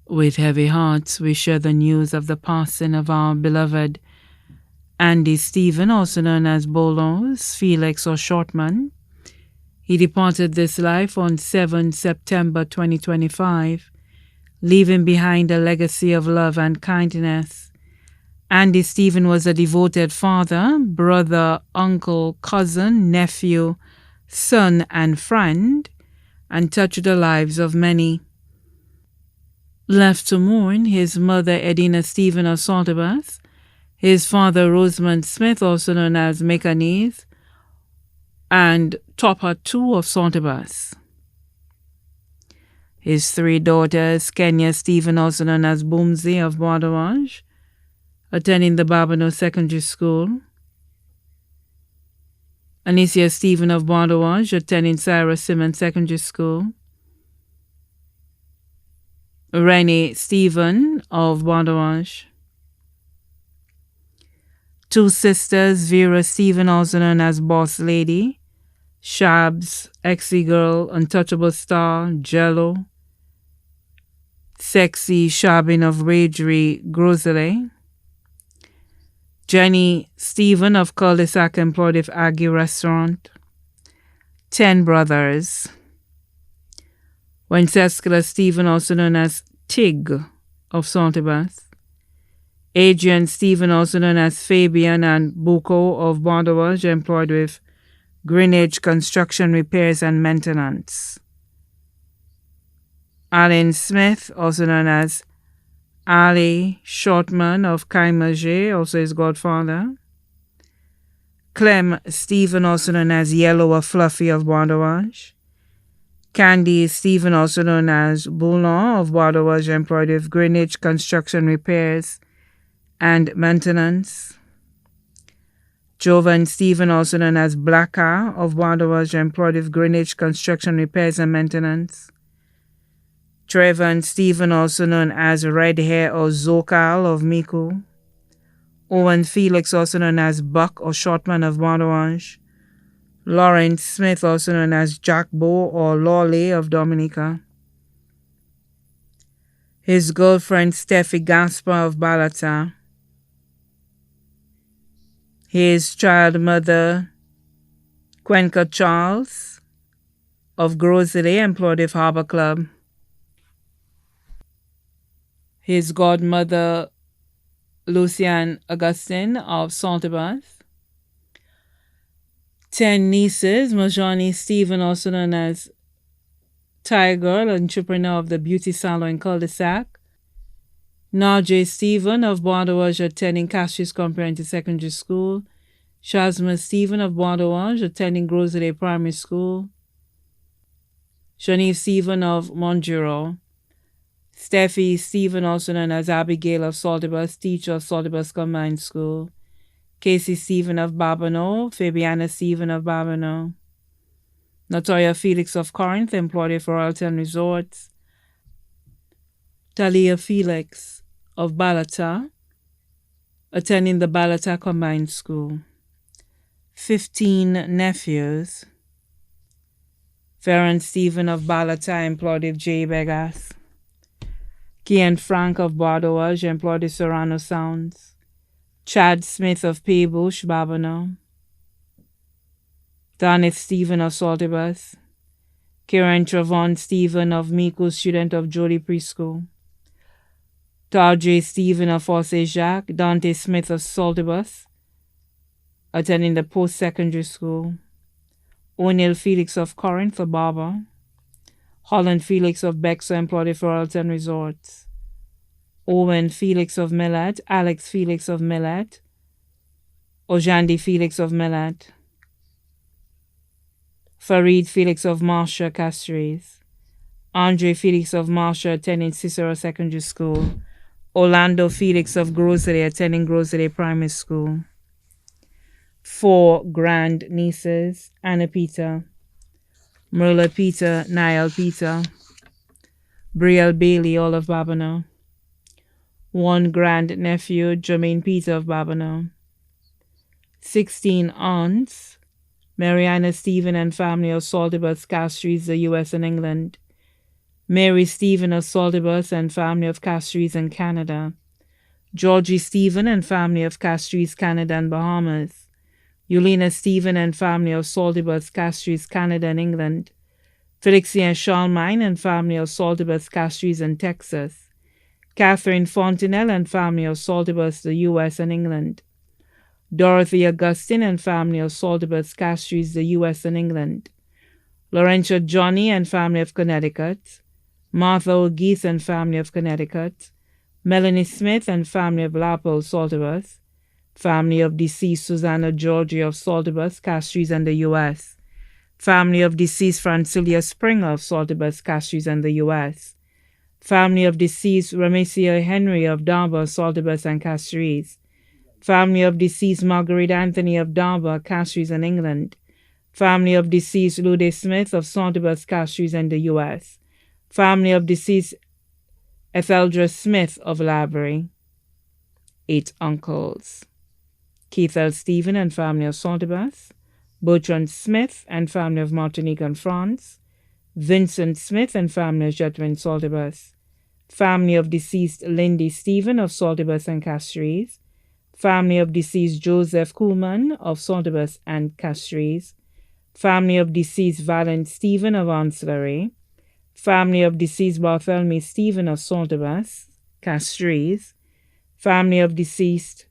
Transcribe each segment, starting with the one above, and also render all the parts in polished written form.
With heavy hearts, we share the news of the passing of our beloved Andy Stephen, also known as Bolos, Felix, or Shortman. He departed this life on 7 September 2025, leaving behind a legacy of love and kindness. Andy Stephen was a devoted father, brother, uncle, cousin, nephew, son, and friend, and touched the lives of many. Left to mourn, his mother Edina Stephen of Saltibus, his father Rosamond Smith, also known as Mechanis, and Topper II of Saltibus. His three daughters, Kenya Stephen, also known as Boomsy of Bardawaj, attending the Babano Secondary School. Anicia Stephen of Bardawaj, attending Sarah Simmons Secondary School. Rennie Stephen of Bardawaj. Two sisters, Vera Stephen, also known as Boss Lady, Shabs, Exy Girl, Untouchable Star, Jello, Sexy Shabin of Ragery, Grosery. Jenny Stephen of Cul-de-sac, employed with Aggie Restaurant. 10 brothers. Wenceslao Stephen, also known as Tig of Saltibus. Adrian Stephen, also known as Fabian, and Buko of Bardawaj, employed with Greenwich Construction Repairs and Maintenance. Alan Smith, also known as Ali Shortman of Kaimaje, also his godfather. Clem Stephen, also known as Yellow or Fluffy of Bardawaj. Candy Stephen, also known as Boulon of Bardawaj, employed with Greenwich Construction Repairs and Maintenance. Jovan Stephen, also known as Blacka of Bardawaj, employed with Greenwich Construction Repairs and Maintenance. Trevor Stephen, also known as Red Hair or Zokal of Miku. Owen Felix, also known as Buck or Shortman of Bardawaj. Lawrence Smith, also known as Jack Bo or Lawley of Dominica. His girlfriend Steffi Gaspar of Balata. His child mother Quenca Charles of Grosery, employed with Harbour Club. His godmother Lucian Augustine of Saltibus. 10 nieces, Majani Stephen, also known as Tiger, entrepreneur of the beauty salon in Cul-de-sac. Najee Stephen of Bardawaj, attending Castries Comprehensive Secondary School. Shazma Stephen of Bardawaj, attending Grosery Primary School. Shanice Stephen of Monjuro. Steffi Stephen, also known as Abigail of Saltibus, teacher of Saltibus Combined School. Casey Stephen of Babano, Fabiana Stephen of Babano. Natoya Felix of Corinth, employed for Royalton Resorts. Talia Felix of Balata, attending the Balata Combined School. 15 nephews. Farron Stephen of Balata, employed with J. Begas. Kian Frank of Bardawaj, employed with Serrano Sounds. Chad Smith of Paybush, Babano. Darnith Stephen of Saltibus. Kieran Travon Stephen of Miku, student of Jody Preschool. Tarjay Stephen of Force Jacques. Dante Smith of Saltibus, attending the post-secondary school. O'Neill Felix of Corinth, a barber. Holland Felix of Bexar, employed for Royalton Resorts. Owen Felix of Millet, Alex Felix of Millet, Ojandi Felix of Millet. Farid Felix of Marsha, Castries. Andre Felix of Marsha, attending Cicero Secondary School. Orlando Felix of Grosery, attending Grosery Primary School. 4 grand nieces: Anna Peter, Merla Peter, Niall Peter, Brielle Bailey, all of Babano. 1 grand nephew, Jermaine Peter of Babano. 16 aunts: Mariana Stephen and family of Saltibus, Castries, the U.S. and England. Mary Stephen of Saldibus and family of Castries in Canada. Georgie Stephen and family of Castries, Canada and Bahamas. Eulina Stephen and family of Saldibus, Castries, Canada and England. Felixien Charlemagne and family of Saldibus, Castries in Texas. Catherine Fontenelle and family of Saldibus, the U.S. and England. Dorothy Augustine and family of Saldibus, Castries, the U.S. and England. Laurentia Johnny and family of Connecticut. Martha O'Geese and family of Connecticut. Melanie Smith and family of Lapo, Saldibus. Family of deceased Susanna Georgia of Saldibus, Castries and the U.S. Family of deceased Francilia Springer of Saldibus, Castries and the U.S. Family of deceased Ramesia Henry of Darba, Saldibus and Castries. Family of deceased Marguerite Anthony of Darba, Castries and England. Family of deceased Lude Smith of Saldibus, Castries and the U.S. Family of deceased Etheldra Smith of Laborie. 8 uncles. Keith L. Stephen and family of Saldibus. Bertrand Smith and family of Martinique and France. Vincent Smith and family of Jetwin, Saldibus. Family of deceased Lindy Stephen of Saldibus and Castries. Family of deceased Joseph Kuhlman of Saldibus and Castries. Family of deceased Valent Stephen of Ancillary. Family of deceased Bartholomew Stephen of Saldibus, Castries. Family of deceased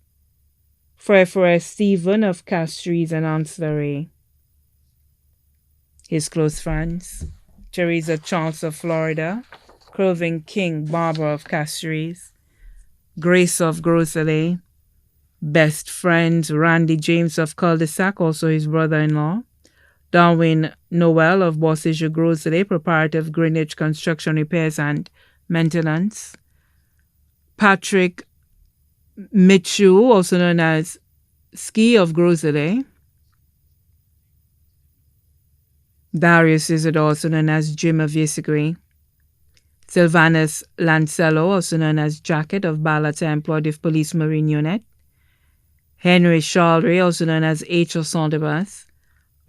Frere Stephen of Castries and Ancillary. His close friends: Teresa Charles of Florida, Clothing King Barbara of Castries, Grace of Grosley, best friends Randy James of Cul-de-Sac, also his brother-in-law, Darwin Noel of Bossage Grosley, proprietor of Greenwich Construction Repairs and Maintenance, Patrick Michu, also known as Ski of Grosley, Darius Isidore, also known as Jim of Yesegui, Sylvanus Lancello, also known as Jacket of Balata, employed with Police Marine Unit, Henry Charlery, also known as H. of Saldibus,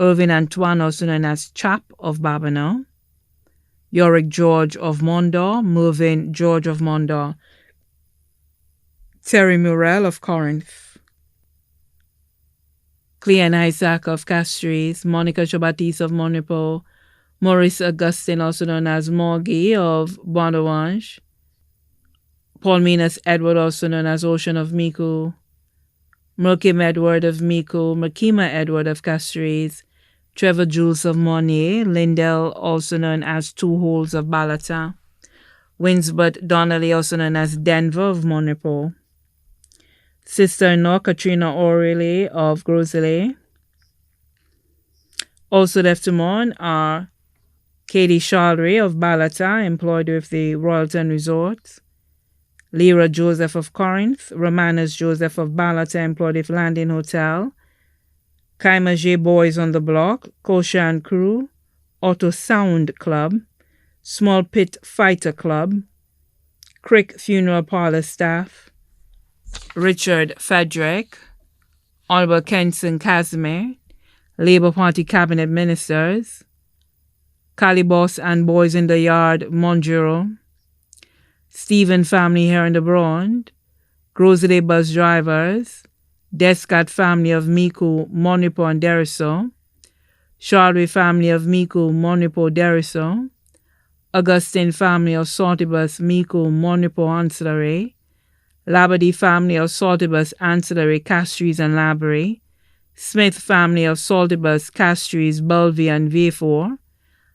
Irvin Antoine, also known as Chap of Babonneau, Yorick George of Mondor, Mervyn George of Mondor, Terry Murrell of Corinth, Clean Isaac of Castries, Monica Jobatis of Monipo, Maurice Augustine, also known as Morgie of Bondowange, Paul Minas Edward, also known as Ocean of Miku, Merkim Edward of Miku, Merkima Edward of Castries, Trevor Jules of Monnier, Lindell, also known as Two Holes of Balata, Winsbert Donnelly, also known as Denver of Monipo, sister-in-law Katrina O'Reilly of Grosley. Also left to mourn are Katie Charlery of Balata, employed with the Royalton Resorts, Lyra Joseph of Corinth, Romanus Joseph of Balata, employed with Landing Hotel, Kaima J. Boys on the Block, Koshan Crew, Auto Sound Club, Small Pit Fighter Club, Crick Funeral Parlor Staff, Richard Frederick, Oliver Kenson Casimir, Labour Party Cabinet Ministers, Calibos and Boys in the Yard, Monjuro, Stephen family here and abroad, Grosley bus drivers, Descat family of Miku, Monipo and Deriso, Charlery family of Miku, Monipo, Deriso, Augustine family of Saltibus, Miku, Monipo, Ancillary, Labadie family of Saltibus, Ancillary, Castries and Laborie, Smith family of Saltibus, Castries, Bulvie and Vieux,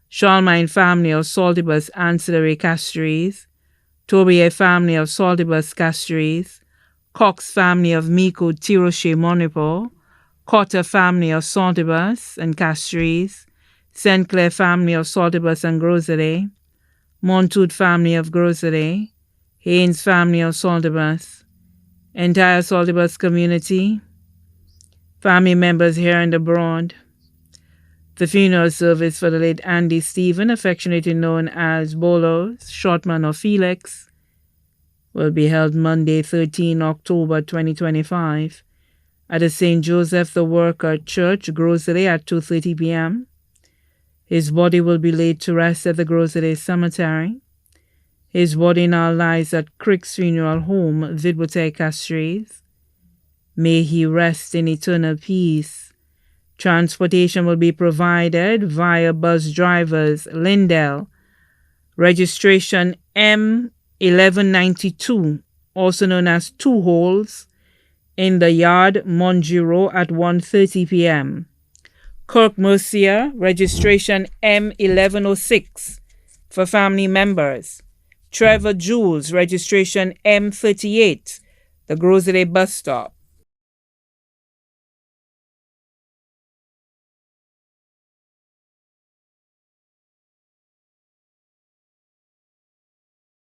Charlemagne family of Saltibus, Ancillary, Castries, Tobier family of Saltibus, Castries, Cox family of Miku, Tiroche, Monipo, Cotter family of Saltibus and Castries, St. Clair family of Saltibus and Grosley, Montoute family of Grosley, Haynes family of Saltibus, entire Saltibus community, family members here and abroad. The funeral service for the late Andy Stephen, affectionately known as Bolos, Shortman or Felix, will be held Monday, 13 October 2025 at the St. Joseph the Worker Church, Grosley at 2:30 p.m. His body will be laid to rest at the Grosley Cemetery. His body now lies at Crick's Funeral Home, Vidbourne Castries. May he rest in eternal peace. Transportation will be provided via bus drivers, Lindell. Registration M1192, also known as Two Holes, in the yard, Monjuro at 1:30 p.m. Kirk Mercia, registration M1106 for family members. Trevor Jules, registration M38, the Grosley bus stop.